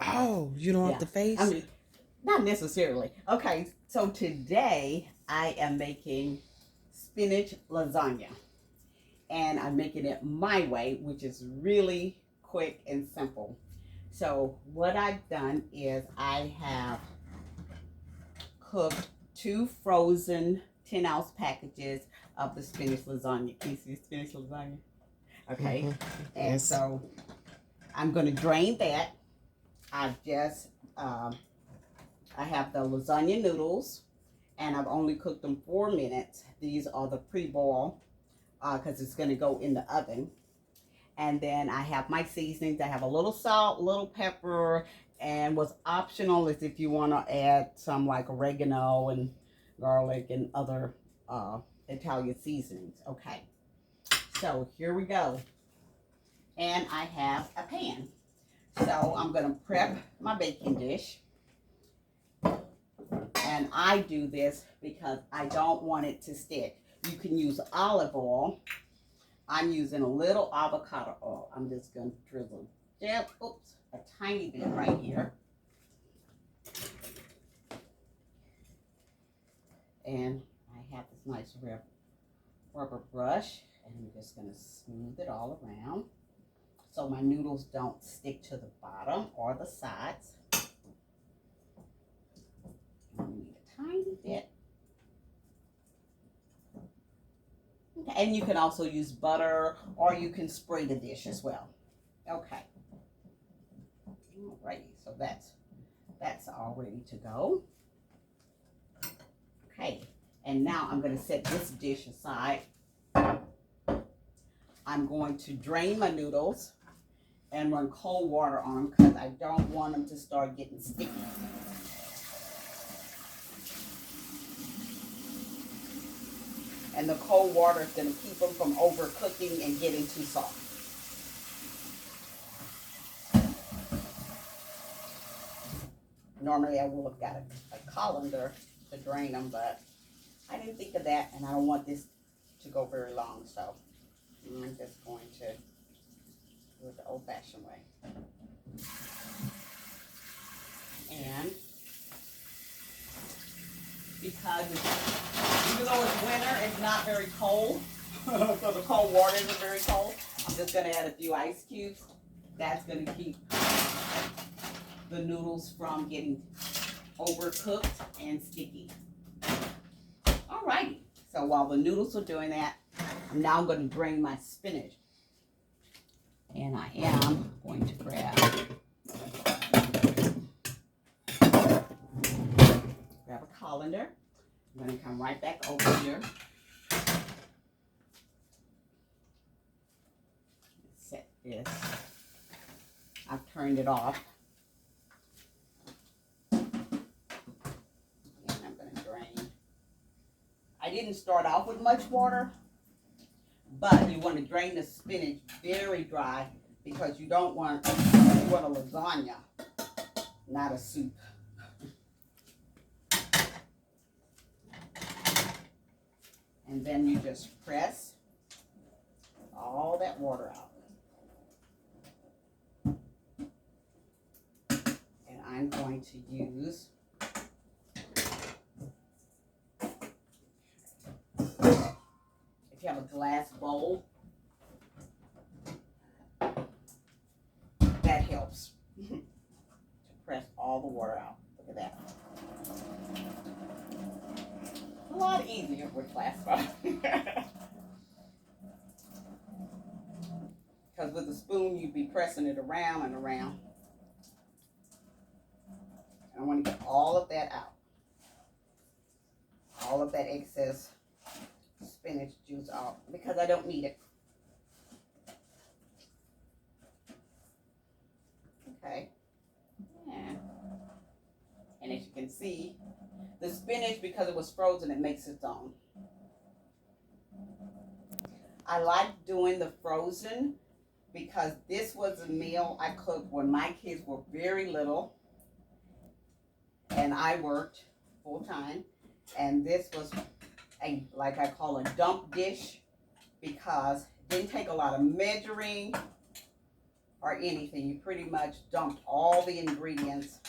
Oh, you don't want Yeah, the face? I mean, not necessarily. Okay, so today I am making spinach lasagna, and I'm making it my way, which is really quick and simple. So what I've done is I have cooked two frozen 10-ounce packages of the spinach lasagna. Can you see spinach lasagna? Okay. And Yes. so I'm going to drain that. I've just, I have the lasagna noodles, and I've only cooked them 4 minutes. These are the pre-boil because it's going to go in the oven. And then I have my seasonings. I have a little salt, little pepper, and what's optional is if you want to add some like oregano and garlic and other Italian seasonings. Okay, so here we go. And I have a pan. So I'm going to prep my baking dish. And I do this because I don't want it to stick. You can use olive oil. I'm using a little avocado oil. I'm just going to drizzle just, a tiny bit right here. And I have this nice rubber brush, and I'm just going to smooth it all around so my noodles don't stick to the bottom or the sides. I need a tiny bit. Okay, and you can also use butter, or you can spray the dish as well. Okay. Alrighty, so that's all ready to go. Okay, and now I'm going to set this dish aside. I'm going to drain my noodles and run cold water on them because I don't want them to start getting sticky. And the cold water is going to keep them from overcooking and getting too soft. Normally I would have got a colander to drain them, but I didn't think of that, and I don't want this to go very long, so I'm just going to do it the old-fashioned way. And because even though it's winter, it's not very cold, so the cold water isn't very cold. I'm just going to add a few ice cubes. That's going to keep the noodles from getting overcooked and sticky. Alrighty, so while the noodles are doing that, I'm now going to drain my spinach. And I am going to grab a colander. I'm going to come right back over here. Set this. I've turned it off. And I'm going to drain. I didn't start off with much water, but you want to drain the spinach very dry because you don't want, you want a lasagna, not a soup. And then you just press all that water out. And I'm going to use if you have a glass bowl, that helps to press all the water out. Look at that. A lot easier with glass bowl. Because with a spoon, you'd be pressing it around and around. And I want to get all of that out. All of that excess spinach juice out because I don't need it. Okay. And as you can see, the spinach, because it was frozen, it makes its own. I like doing the frozen because this was a meal I cooked when my kids were very little and I worked full time. And this was like I call a dump dish because it didn't take a lot of measuring. or anything. You pretty much dumped all the ingredients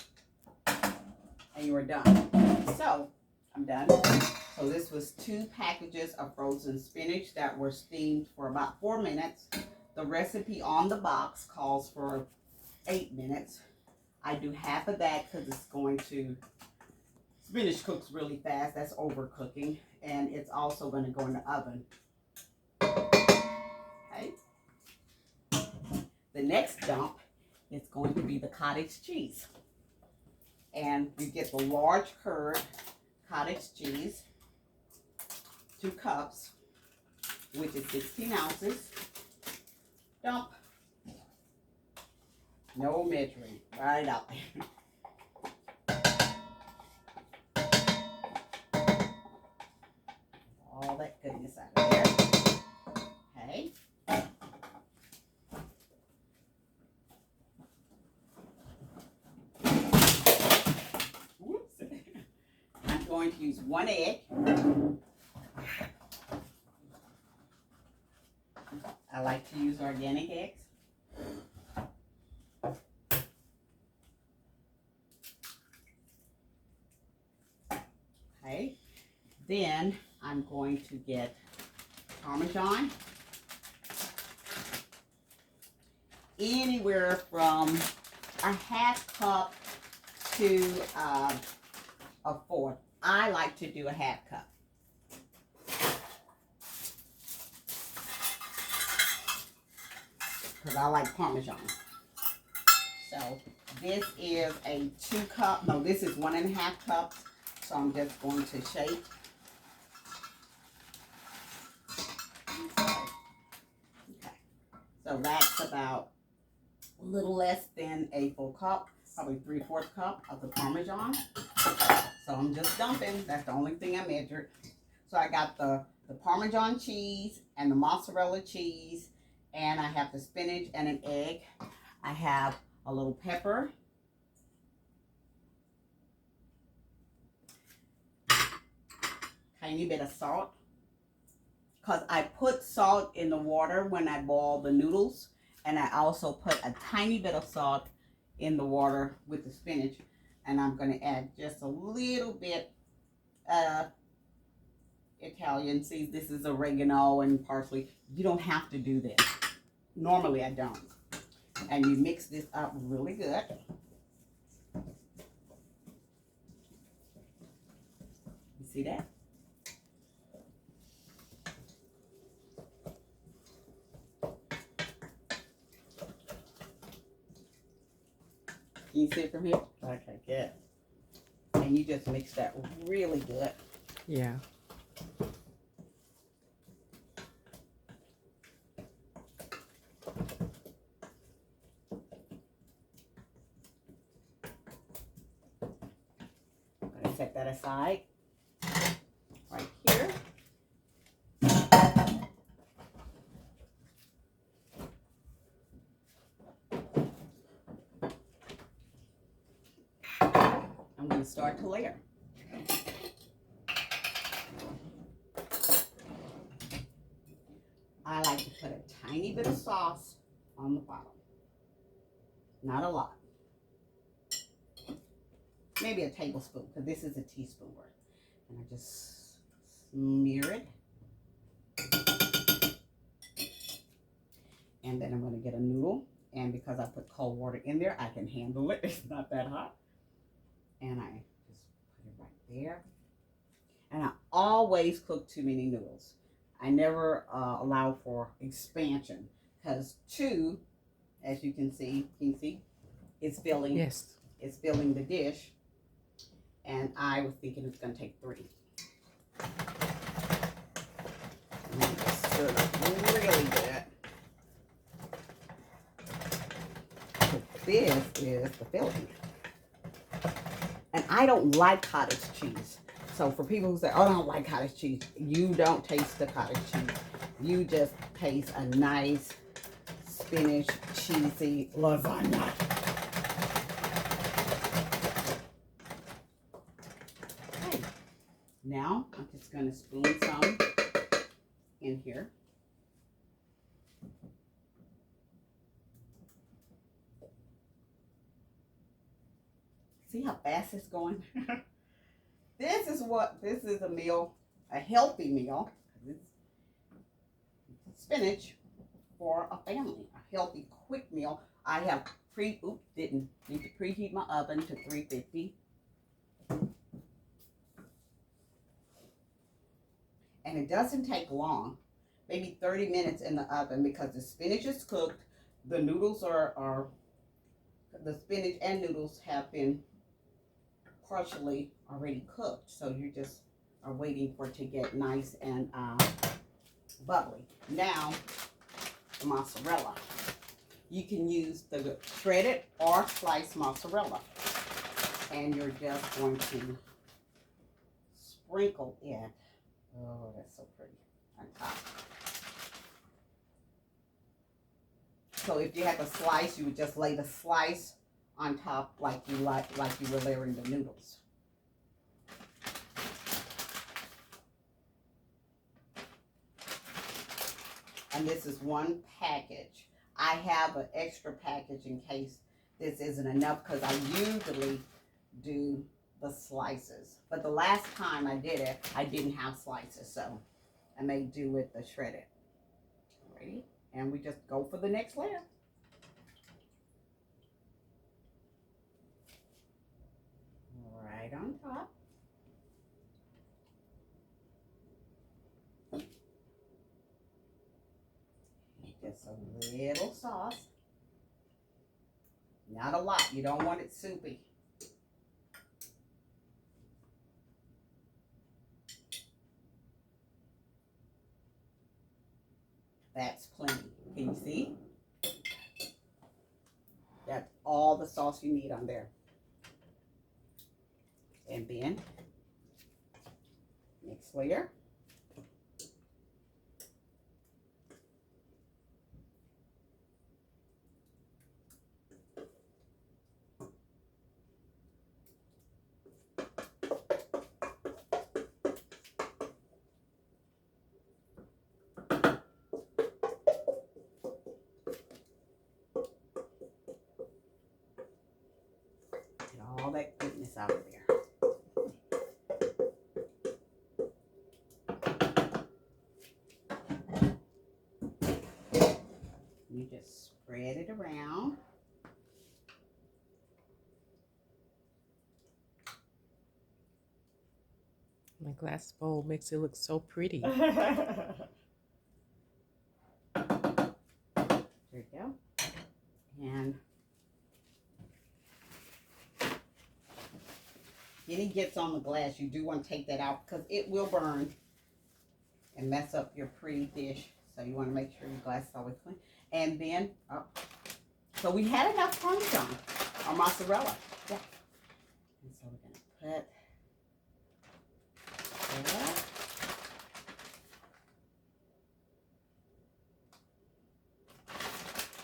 and you were done. So I'm done. So this was 2 packages of frozen spinach that were steamed for about 4 minutes. The recipe on the box calls for 8 minutes. I do half of that because it's going to, spinach cooks really fast. That's overcooking. And it's also going to go in the oven. Okay. The next dump is going to be the cottage cheese. And you get the large curd cottage cheese, 2 cups, which is 16 ounces. Dump. No measuring. Right out there. All that goodness out of there. Okay. Whoops. I'm going to use 1 egg. I like to use organic eggs. Okay. Then I'm going to get Parmesan. Anywhere from a half cup to a fourth. I like to do a half cup. Because I like Parmesan. So this is a 2 cup, no, this is 1.5 cups. So I'm just going to shake. Okay. So that's about a little less than a full cup, probably 3/4 cup of the Parmesan. So I'm just dumping. That's the only thing I measured. So I got the Parmesan cheese and the mozzarella cheese, and I have the spinach and an egg. I have a little pepper. Tiny bit of salt. Because I put salt in the water when I boil the noodles. And I also put a tiny bit of salt in the water with the spinach. And I'm going to add just a little bit Italian seeds. This is oregano and parsley. You don't have to do this. Normally I don't. And you mix this up really good. You see that? Can you see it from here? Okay, good. And you just mix that really good. Yeah. I'm going to set that aside right here. I'm going to start to layer. I like to put a tiny bit of sauce on the bottom. Not a lot. Maybe a tablespoon, because this is a teaspoon worth. And I just smear it. And then I'm going to get a noodle. And because I put cold water in there, I can handle it. It's not that hot. And I just put it right there. And I always cook too many noodles. I never allow for expansion. Because 2, as you can see, it's filling, Yes. it's filling the dish. And I was thinking it's going to take 3. And just stir it up really good. So this is the filling. And I don't like cottage cheese. So for people who say, oh, I don't like cottage cheese, you don't taste the cottage cheese. You just taste a nice spinach cheesy lasagna. Okay. Now I'm just going to spoon some in here. See how fast it's going? This is a meal, a healthy meal. It's spinach for a family, a healthy, quick meal. I have didn't need to preheat my oven to 350. And it doesn't take long, maybe 30 minutes in the oven, because the spinach is cooked. The noodles the spinach and noodles have been partially already cooked. So you just are waiting for it to get nice and bubbly. Now, the mozzarella. You can use the shredded or sliced mozzarella. And you're just going to sprinkle it. Oh, that's so pretty on top. So if you had the slice, you would just lay the slice on top like you were layering the noodles. And this is one package. I have an extra package in case this isn't enough, because I usually do the slices. But the last time I did it, I didn't have slices, so I may do with the shredded. Ready? And we just go for the next layer. Right on top. Just a little sauce. Not a lot. You don't want it soupy. That's plenty. Can you see? That's all the sauce you need on there. And then, next layer. All that goodness out of there. You just spread it around. My glass bowl makes it look so pretty. There you go. And any gets on the glass, you do want to take that out because it will burn and mess up your pretty dish. So you want to make sure your glass is always clean. And then, so we had enough Parmesan or mozzarella. Yeah. And so we're going to put that.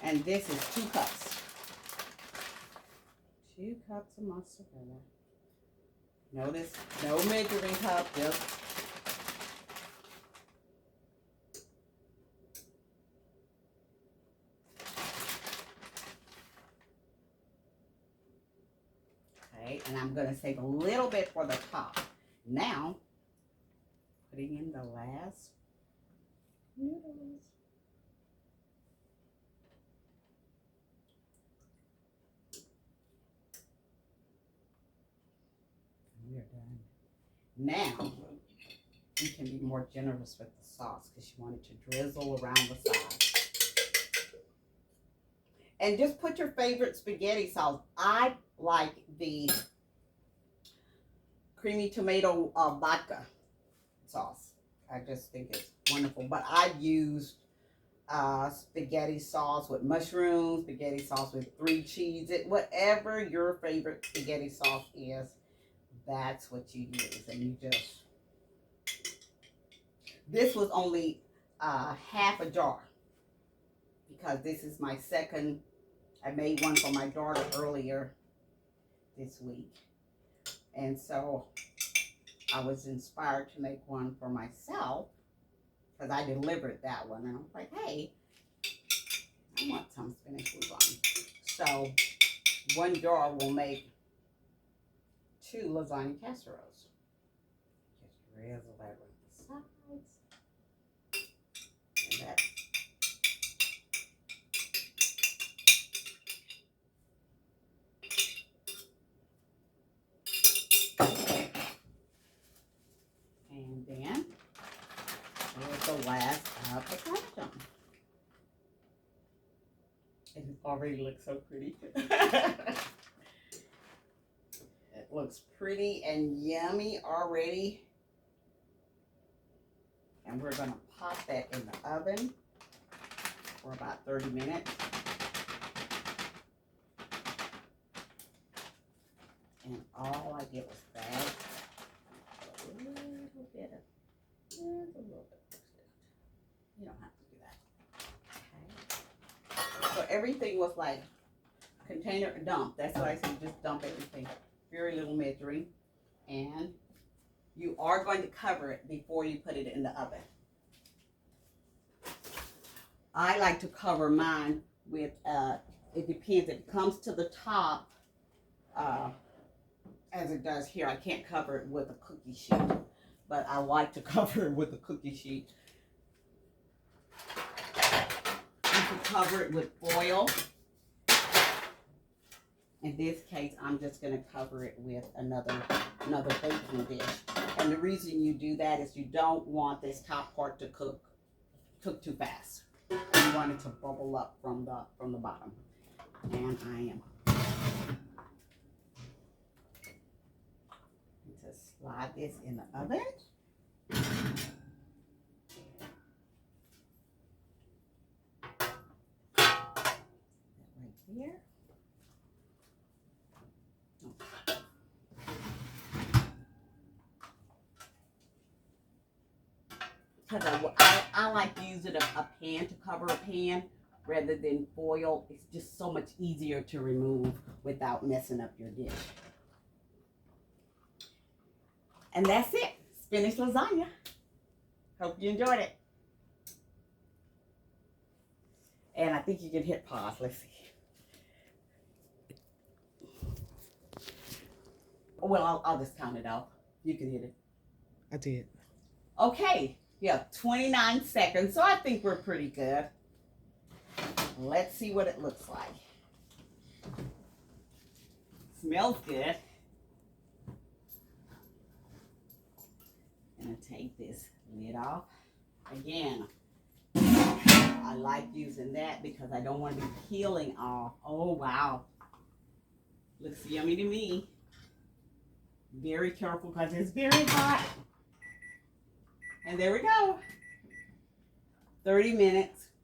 And this is 2 cups. 2 cups of mozzarella. Notice, no measuring cup, just okay, and I'm going to save a little bit for the top. Now, putting in the last noodles. We're done. Now, you can be more generous with the sauce because you want it to drizzle around the sides. And just put your favorite spaghetti sauce. I like the creamy tomato vodka sauce. I just think it's wonderful. But I've used spaghetti sauce with mushrooms, spaghetti sauce with 3 cheeses, whatever your favorite spaghetti sauce is. That's what you use, and you just, this was only half a jar, because this is my second, I made one for my daughter earlier this week, and so I was inspired to make one for myself, because I delivered that one, and I was like, hey, I want some spinach lasagna. So 1 jar will make 2 lasagna casseroles. Just drizzle that around the sides. And that. And then here's the last of the Parmesan. It already looks so pretty. It looks pretty and yummy already. And we're going to pop that in the oven for about 30 minutes. And all I did was bag a little bit of, just a little bit. You don't have to do that. Okay. So everything was like container dump. That's why I said just dump everything. Very little measuring. And you are going to cover it before you put it in the oven. I like to cover mine with, it depends. If it comes to the top, as it does here, I can't cover it with a cookie sheet. But I like to cover it with a cookie sheet. You can cover it with foil. In this case, I'm just going to cover it with another baking dish. And the reason you do that is you don't want this top part to cook too fast. You want it to bubble up from the bottom. And I am going to slide this in the oven. Right here. Because I like using a pan to cover a pan rather than foil. It's just so much easier to remove without messing up your dish. And that's it. Spinach lasagna. Hope you enjoyed it. And I think you can hit pause. Let's see. Well, I'll just count it out. You can hit it. I did. Okay. Yeah, 29 seconds. So I think we're pretty good. Let's see what it looks like. Smells good. I'm going to take this lid off. Again, I like using that because I don't want to be peeling off. Oh, wow. Looks yummy to me. Very careful because it's very hot. And there we go. 30 minutes.